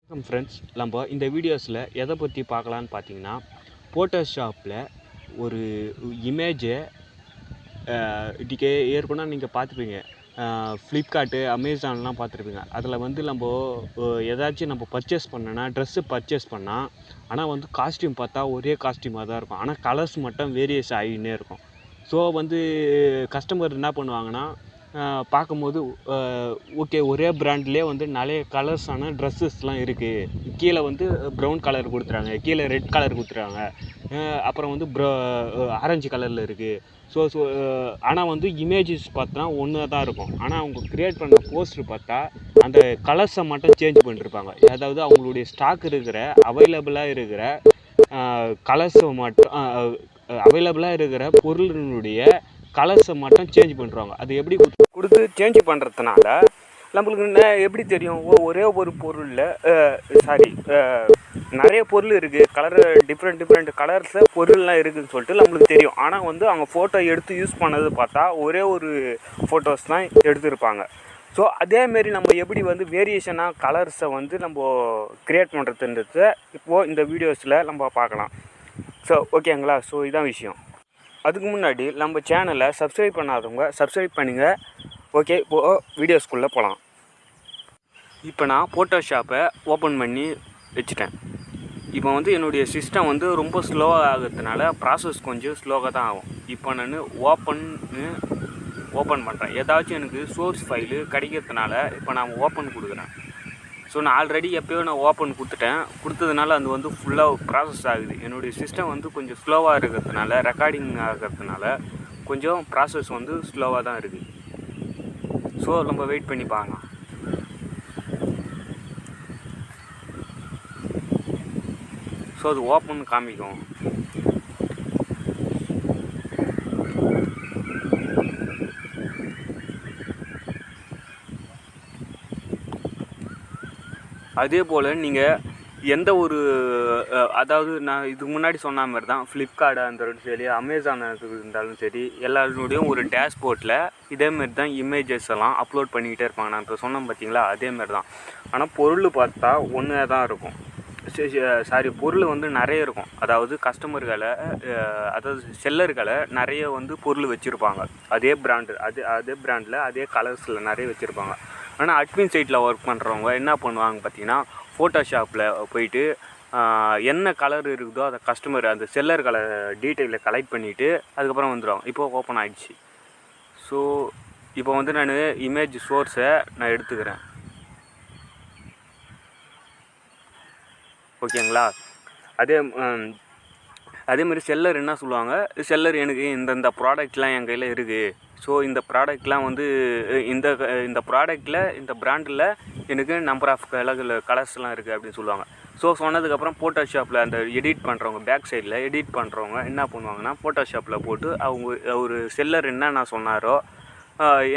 வணக்கம் ஃப்ரெண்ட்ஸ், நம்ம இந்த வீடியோஸில் எதை பற்றி பார்க்கலான்னு பார்த்தீங்கன்னா, ஃபோட்டோஷாப்பில் ஒரு இமேஜை இதுக்கு ஏற்கனவே நீங்கள் பார்த்துருப்பீங்க. ஃப்ளிப்கார்ட்டு, அமேசான்லாம் பார்த்துருப்பீங்க. அதில் வந்து நம்ம ஏதாச்சும் நம்ம பர்ச்சேஸ் பண்ணோன்னா, ட்ரெஸ்ஸு பர்ச்சேஸ் பண்ணால், ஆனால் வந்து காஸ்ட்யூம் பார்த்தா ஒரே காஸ்ட்யூமாக தான் இருக்கும். ஆனால் கலர்ஸ் மட்டும் வேரியஸ் ஆகின்னே இருக்கும். ஸோ வந்து கஸ்டமர் என்ன பண்ணுவாங்கன்னா, பார்க்கும்போது ஓகே, ஒரே பிராண்ட்லேயே வந்து நிறைய கலர்ஸான ட்ரெஸ்ஸஸ்லாம் இருக்குது. கீழே வந்து ப்ரௌன் கலர் கொடுத்துறாங்க, கீழே ரெட் கலர் கொடுத்துறாங்க, அப்புறம் வந்து ஆரஞ்சு கலரில் இருக்குது. ஸோ ஆனால் வந்து இமேஜஸ் பார்த்தா ஒன்று தான் இருக்கும். ஆனால் அவங்க க்ரியேட் பண்ண போஸ்டர் பார்த்தா அந்த கலர்ஸை மட்டும் சேஞ்ச் பண்ணிருப்பாங்க. அதாவது அவங்களுடைய ஸ்டாக் இருக்கிற அவைலபிளாக இருக்கிற கலர்ஸை மட்டும் அவைலபிளாக இருக்கிற பொருளினுடைய கலர்ஸை மட்டும் சேஞ்ச் பண்ணுறாங்க. அது எப்படி கொடுத்து சேஞ்ச் பண்ணுறதுனால நம்மளுக்கு எப்படி தெரியும்? ஒரே ஒரு பொருளில் நிறைய பொருள் இருக்குது, கலர் டிஃப்ரெண்ட் கலர்ஸில் பொருள்லாம் இருக்குதுன்னு சொல்லிட்டு நம்மளுக்கு தெரியும். ஆனால் வந்து அவங்க ஃபோட்டோ எடுத்து யூஸ் பண்ணது பார்த்தா ஒரே ஒரு ஃபோட்டோஸ் தான் எடுத்துருப்பாங்க. ஸோ அதேமாரி நம்ம எப்படி வந்து வேரியேஷனாக கலர்ஸை வந்து நம்ம க்ரியேட் பண்ணுறதுன்றத இப்போது இந்த வீடியோஸில் நம்ம பார்க்கலாம். ஸோ ஓகேங்களா? ஸோ இதான் விஷயம். அதுக்கு முன்னாடி நம்ம சேனலை சப்ஸ்கிரைப் பண்ணாதவங்க சப்ஸ்கிரைப் பண்ணுங்கள். ஓகே, இப்போது வீடியோஸ்குள்ளே போகலாம். இப்போ நான் ஃபோட்டோஷாப்பை ஓப்பன் பண்ணி வச்சுட்டேன். இப்போ வந்து என்னுடைய சிஸ்டம் வந்து ரொம்ப ஸ்லோவாக ஆகிறதுனால ப்ராசஸ் கொஞ்சம் ஸ்லோவாக தான் ஆகும். இப்போ நான் ஓப்பன் பண்ணுறேன். ஏதாச்சும் எனக்கு சோர்ஸ் ஃபைலு கிடைக்கிறதுனால இப்போ நான் ஓப்பன் கொடுக்குறேன். ஸோ நான் ஆல்ரெடி எப்போயோ நான் ஓப்பன் கொடுத்ததுனால அது வந்து ஃபுல்லாக ப்ராசஸ் ஆகுது. என்னுடைய சிஸ்டம் வந்து கொஞ்சம் ஸ்லோவாக இருக்கிறதுனால, ரெக்கார்டிங் ஆகிறதுனால கொஞ்சம் ப்ராசஸ் வந்து ஸ்லோவாக தான் இருக்குது. ஸோ நம்ம வெயிட் பண்ணி பார்க்கலாம். ஸோ அது ஓப்பன் காமிக்கும். அதே போல் நீங்கள் எந்த ஒரு அதாவது நான் இதுக்கு முன்னாடி சொன்ன மாதிரி தான், ஃப்ளிப்கார்ட்டாக இருந்தாலும் சரி, அமேசானாக இருந்தாலும் சரி, எல்லாருடையும் ஒரு டேஷ்போர்ட்டில் இதேமாரி தான் இமேஜஸ் எல்லாம் அப்லோட் பண்ணிக்கிட்டே இருப்பாங்க. நான் இப்போ சொன்னேன் பார்த்தீங்களா, அதேமாரி தான். ஆனால் பொருள் பார்த்தா ஒன்றே தான் இருக்கும். பொருள் வந்து நிறைய இருக்கும். அதாவது கஸ்டமர்களை, அதாவது செல்லர்களை நிறைய வந்து பொருள் வச்சுருப்பாங்க. அதே பிராண்டில் அதே கலர்ஸில் நிறைய வச்சுருப்பாங்க. ஆனால் அட்மின் சைட்டில் ஒர்க் பண்ணுறவங்க என்ன பண்ணுவாங்க பார்த்தீங்கன்னா, ஃபோட்டோஷாப்பில் போயிட்டு என்ன கலர் இருக்குதோ அதை கஸ்டமர் அந்த செல்லர்களை டீட்டெயிலை கலெக்ட் பண்ணிவிட்டு அதுக்கப்புறம் வந்துடுவாங்க. இப்போ ஓப்பன் ஆகிடுச்சு. ஸோ இப்போ வந்து நான் இமேஜ் சோர்ஸை நான் எடுத்துக்கிறேன். ஓகேங்களா? அதேமாதிரி செல்லர் என்ன சொல்லுவாங்க, செல்லர் எனக்கு இந்த ப்ராடக்ட்லாம் என் கையில் இருக்குது. ஸோ இந்த ப்ராடக்ட்லாம் வந்து இந்த ப்ராடக்டில் இந்த பிராண்டில் எனக்கு நம்பர் ஆஃப் கலர்ஸ்லாம் இருக்குது அப்படின்னு சொல்லுவாங்க. ஸோ சொன்னதுக்கப்புறம் ஃபோட்டோஷாப்பில் அந்த எடிட் பண்ணுறவங்க, பேக் சைடில் எடிட் பண்ணுறவங்க என்ன பண்ணுவாங்கன்னா, ஃபோட்டோஷாப்பில் போட்டு அவங்க ஒரு செல்லர் என்னென்ன சொன்னாரோ,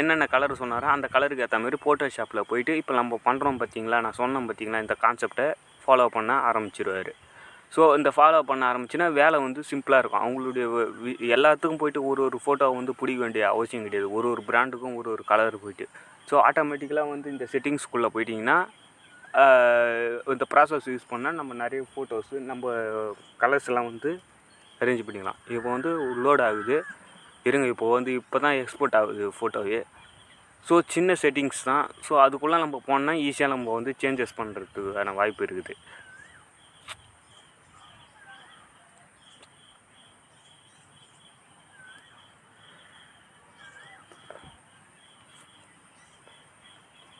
என்னென்ன கலர் சொன்னாரோ அந்த கலருக்கு ஏற்ற மாதிரி ஃபோட்டோஷாப்பில் போயிட்டு இப்போ நம்ம பண்ணுறோம் பார்த்தீங்களா, நான் சொன்னேன் பார்த்தீங்களா, இந்த கான்செப்டை ஃபாலோ பண்ண ஆரம்பிச்சிருவார். ஸோ இந்த ஃபாலோ பண்ண ஆரம்பிச்சுன்னா வேலை வந்து சிம்பிளாக இருக்கும். அவங்களுடைய எல்லாத்துக்கும் போய்ட்டு ஒரு ஃபோட்டோவை வந்து பிடிக்க வேண்டிய அவசியம் கிடையாது. ஒரு பிராண்டுக்கும் ஒரு கலர் போய்ட்டு. ஸோ ஆட்டோமேட்டிக்கலாக வந்து இந்த செட்டிங்ஸ்குள்ளே போயிட்டிங்கன்னா இந்த ப்ராசஸ் யூஸ் பண்ணால் நம்ம நிறைய ஃபோட்டோஸு நம்ம கலர்ஸ் எல்லாம் வந்து அரேஞ்ச் பண்ணிக்கலாம். இப்போ வந்து லோட் ஆகுது. இப்போ தான் எக்ஸ்போர்ட் ஆகுது ஃபோட்டோவே. ஸோ சின்ன செட்டிங்ஸ் தான். ஸோ அதுக்குள்ளே நம்ம போனால் ஈஸியாக நம்ம வந்து சேஞ்சஸ் பண்ணுறதுக்கான வாய்ப்பு இருக்குது.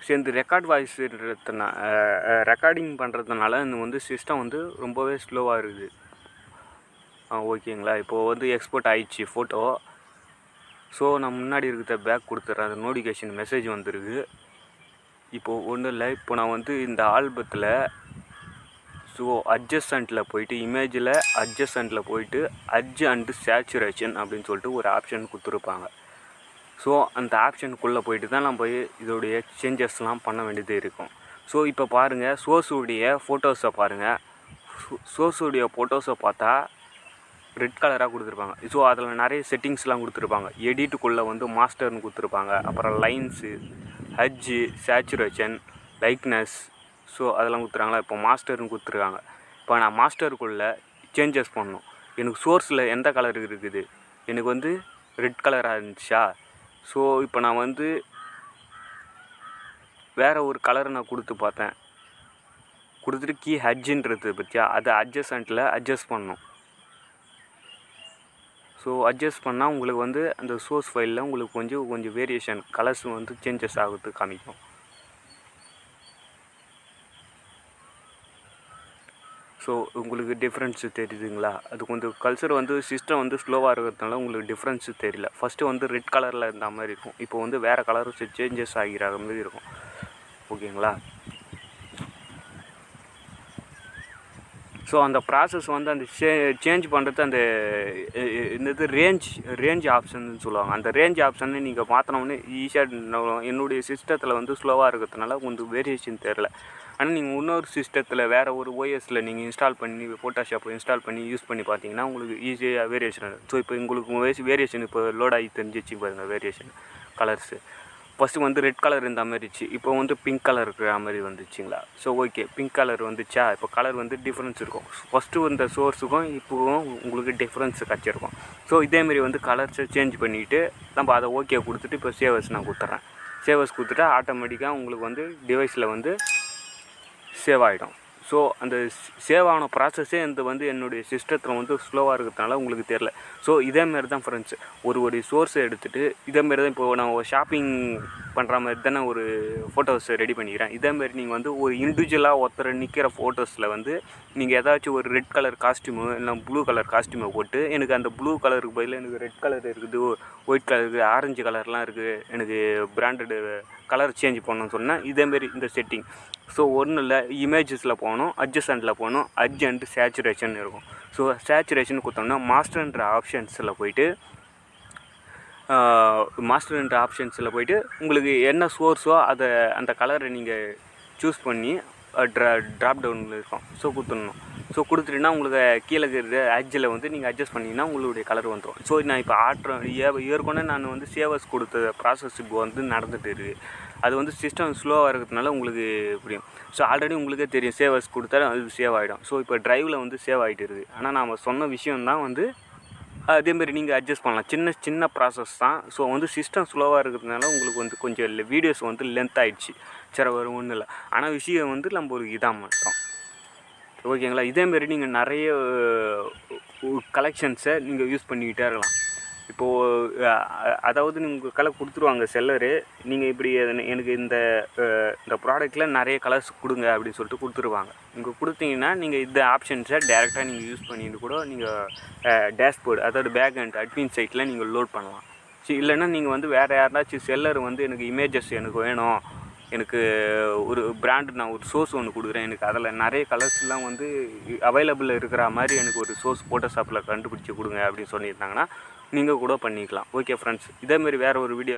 சேர்ந்து ரெக்கார்டிங் பண்ணுறதுனால இந்த வந்து சிஸ்டம் வந்து ரொம்பவே ஸ்லோவாக இருக்குது. ஓகேங்களா? இப்போது வந்து எக்ஸ்போர்ட் ஆகிடுச்சு ஃபோட்டோ. ஸோ நான் முன்னாடி இருக்கிற பேக் கொடுத்துட்றேன். அந்த நோட்டிஃபிகேஷன் மெசேஜ் வந்துருக்கு. இப்போது ஒன்றும் இல்லை. இப்போ நான் வந்து இந்த ஆல்பத்தில் அட்ஜஸ்டண்ட்டில் போயிட்டு, இமேஜில் அட்ஜஸ்டண்ட்டில் போயிட்டு அட்ஜ் அண்டு சேச்சுரேஷன் அப்படின்னு சொல்லிட்டு ஒரு ஆப்ஷன் கொடுத்துருப்பாங்க. ஸோ அந்த ஆப்ஷனுக்குள்ளே போயிட்டு தான் நம்ம இதோடைய சேஞ்சஸ்லாம் பண்ண வேண்டியது இருக்கும். ஸோ இப்போ பாருங்கள், சோர்ஸுடைய ஃபோட்டோஸை பாருங்கள். சோர்ஸுடைய ஃபோட்டோஸை பார்த்தா ரெட் கலராக கொடுத்துருப்பாங்க. ஸோ அதில் நிறைய செட்டிங்ஸ்லாம் கொடுத்துருப்பாங்க. எடிட்டுக்குள்ளே வந்து மாஸ்டர்னு கொடுத்துருப்பாங்க. அப்புறம் லைன்ஸு, ஹட்ஜு, சேச்சுரேஷன், லைக்னஸ். ஸோ அதெல்லாம் கொடுத்துறாங்களா. இப்போ மாஸ்டர்னு கொடுத்துருக்காங்க. இப்போ நான் மாஸ்டருக்குள்ளே சேஞ்சஸ் பண்ணணும். எனக்கு சோர்ஸில் எந்த கலர் இருக்குது, எனக்கு வந்து ரெட் கலராக இருந்துச்சா. ஸோ இப்போ நான் வந்து வேறு ஒரு கலரை நான் கொடுத்து பார்த்தேன். கொடுத்துட்டு கீ ஹட்ஜுன்றது பற்றியா அதை அட்ஜஸ்டண்ட்டில் அட்ஜஸ்ட் பண்ணணும். ஸோ அட்ஜஸ்ட் பண்ணால் உங்களுக்கு வந்து அந்த சோர்ஸ் ஃபைலில் உங்களுக்கு கொஞ்சம் வேரியேஷன் கலர்ஸ் வந்து சேஞ்சஸ் ஆகுது காமிக்கும். ஸோ உங்களுக்கு டிஃப்ரென்ஸு தெரியுதுங்களா. அது கொஞ்சம் கல்ச்சர் வந்து சிஸ்டம் வந்து ஸ்லோவாக இருக்கிறதுனால உங்களுக்கு டிஃப்ரென்ஸு தெரியல. ஃபஸ்ட்டு வந்து ரெட் கலரில் இருந்த மாதிரி இருக்கும், இப்போ வந்து வேறு கலர் சேஞ்சஸ் ஆகிற மாதிரி இருக்கும். ஓகேங்களா. ஸோ அந்த ப்ராசஸ் வந்து அந்த சேஞ்ச் பண்ணுறது அந்த இந்த ரேஞ்ச் ஆப்ஷன் சொல்லுவாங்க. அந்த ரேஞ்ச் ஆப்ஷன்னு நீங்கள் மாற்றினோம்னே ஈஸியாக என்னுடைய சிஸ்டத்தில் வந்து ஸ்லோவாக இருக்கிறதுனால கொஞ்சம் வேரியேஷன் தெரில. ஆனால் நீங்கள் இன்னொரு சிஸ்டத்தில் வேறு ஒரு ஓஎஸில் நீங்கள் இன்ஸ்டால் பண்ணி ஃபோட்டோஷாப்பை இன்ஸ்டால் பண்ணி யூஸ் பண்ணி பார்த்தீங்கன்னா உங்களுக்கு ஈஸியாக வேரியேஷன். ஸோ இப்போ உங்களுக்கு வேரியேஷன் இப்போ லோட் ஆகி தெரிஞ்சிச்சு பாருங்கள். வேரியேஷன் கலர்ஸு ஃபஸ்ட்டு வந்து ரெட் கலர் இருந்த மாதிரி இருந்துச்சு, இப்போ வந்து பிங்க் கலர் இருக்கிற மாதிரி வந்துச்சுங்களா. ஸோ ஓகே, பிங்க் கலர் வந்துச்சா. இப்போ கலர் வந்து டிஃப்ரென்ஸ் இருக்கும். ஃபஸ்ட்டு இந்த சோர்ஸுக்கும் இப்போவும் உங்களுக்கு டிஃப்ரென்ஸ் கிடச்சிருக்கும். ஸோ இதேமாரி வந்து கலர்ஸை சேஞ்ச் பண்ணிவிட்டு நம்ம அதை ஓகே கொடுத்துட்டு இப்போ சேவர்ஸ் நான் கொடுத்துட்றேன். சேவர்ஸ் கொடுத்துட்டா ஆட்டோமேட்டிக்காக உங்களுக்கு வந்து டிவைஸில் வந்து சேவ் ஆகிடும். ஸோ அந்த சேவ் ஆன ப்ராசஸே இந்த வந்து என்னுடைய சிஸ்டத்தில் வந்து ஸ்லோவாக இருக்கிறதுனால உங்களுக்கு தெரில. ஸோ இதேமாரி தான் ஃப்ரெண்ட்ஸ், ஒரு சோர்ஸை எடுத்துகிட்டு இதேமாரி தான் இப்போது நான் ஷாப்பிங் பண்ணுற மாதிரி தானே ஒரு ஃபோட்டோஸை ரெடி பண்ணிக்கிறேன். இதேமாரி நீங்கள் வந்து ஒரு இண்டிவிஜுவலாக ஒருத்தர் நிற்கிற ஃபோட்டோஸில் வந்து நீங்கள் ஏதாச்சும் ஒரு ரெட் கலர் காஸ்ட்யூமு இல்லை ப்ளூ கலர் காஸ்ட்யூமை போட்டு எனக்கு அந்த ப்ளூ கலருக்கு பதில் எனக்கு ரெட் கலர் இருக்குது, ஒயிட் கலர் இருக்குது, ஆரஞ்சு கலர்லாம் இருக்குது, எனக்கு பிராண்டடு கலர் சேஞ்ச் பண்ணணும்னு சொன்னால் இதேமாரி இந்த செட்டிங். ஸோ ஒன்றும் இல்லை, இமேஜஸில் போகணும், அட்ஜஸ்டண்ட்டில் போகணும், அட்ஜ் அண்ட் சேச்சுரேஷன் இருக்கும். ஸோ சேச்சுரேஷன் கொடுத்தோம்னா மாஸ்டர்ன்ற ஆப்ஷன்ஸில் போய்ட்டு உங்களுக்கு என்ன சோர்ஸோ அதை அந்த கலரை நீங்கள் சூஸ் பண்ணி ட்ராப் டவுனில் இருக்கும். ஸோ கொடுத்துடணும். ஸோ கொடுத்துட்டீங்கன்னா உங்களுக்கு கீழே இருக்கிற அட்ஜில் வந்து நீங்கள் அட்ஜஸ்ட் பண்ணிங்கன்னா உங்களுடைய கலர் வந்துடும். ஸோ நான் இப்போ ஏற்கனவே நான் வந்து சேவர்ஸ் கொடுத்த ப்ராசஸ் இப்போ வந்து நடந்துகிட்டு இருக்குது. அது வந்து சிஸ்டம் ஸ்லோவாக இருக்கிறதுனால உங்களுக்கு புரியும். ஸோ ஆல்ரெடி உங்களுக்கே தெரியும், சேவர்ஸ் கொடுத்தா அது சேவ் ஆகிடும். ஸோ இப்போ ட்ரைவில் வந்து சேவ் ஆகிட்டு இருக்குது. ஆனால் நாம் சொன்ன விஷயந்தான் வந்து அதேமாரி நீங்கள் அட்ஜஸ்ட் பண்ணலாம். சின்ன ப்ராசஸ் தான். ஸோ வந்து சிஸ்டம் ஸ்லோவாக இருக்கிறதுனால உங்களுக்கு வந்து கொஞ்சம் வீடியோஸ் வந்து லென்த் ஆகிடுச்சு. சரி, வரும் ஒன்றும் இல்லை. ஆனால் விஷயம் வந்து நம்ம ஒரு இதாக மாட்டோம். ஓகேங்களா. இதேமாரி நீங்கள் நிறைய கலெக்ஷன்ஸை நீங்கள் யூஸ் பண்ணிக்கிட்டே இருக்கலாம். இப்போது அதாவது உங்கள் கலர் கொடுத்துருவாங்க செல்லரு, நீங்கள் இப்படி எனக்கு இந்த ப்ராடக்ட்டில் நிறைய கலர்ஸ் கொடுங்க அப்படின்னு சொல்லிட்டு கொடுத்துருவாங்க. நீங்கள் கொடுத்தீங்கன்னா நீங்கள் இந்த ஆப்ஷன்ஸை டேரெக்டாக நீங்கள் யூஸ் பண்ணிட்டு கூட நீங்கள் டேஷ்போர்டு, அதாவது பேக் அண்ட் அட்மின் சைட்டில் நீங்கள் லோட் பண்ணலாம். இல்லைன்னா நீங்கள் வந்து வேறு யாருனாச்சும் செல்லர் வந்து எனக்கு இமேஜஸ் எனக்கு வேணும், எனக்கு ஒரு பிராண்டு நான் ஒரு சோர்ஸ் ஒன்று கொடுக்குறேன், எனக்கு அதில் நிறைய கலர்ஸ்லாம் வந்து அவைலபிள் இருக்கிற மாதிரி எனக்கு ஒரு சோர்ஸ் ஃபோட்டோஷாப்பில் கண்டுபிடிச்சி கொடுங்க அப்படின்னு சொல்லியிருந்தாங்கன்னா நீங்கள் கூட பண்ணிக்கலாம். ஓகே ஃப்ரெண்ட்ஸ், இதேமாரி வேறு ஒரு வீடியோ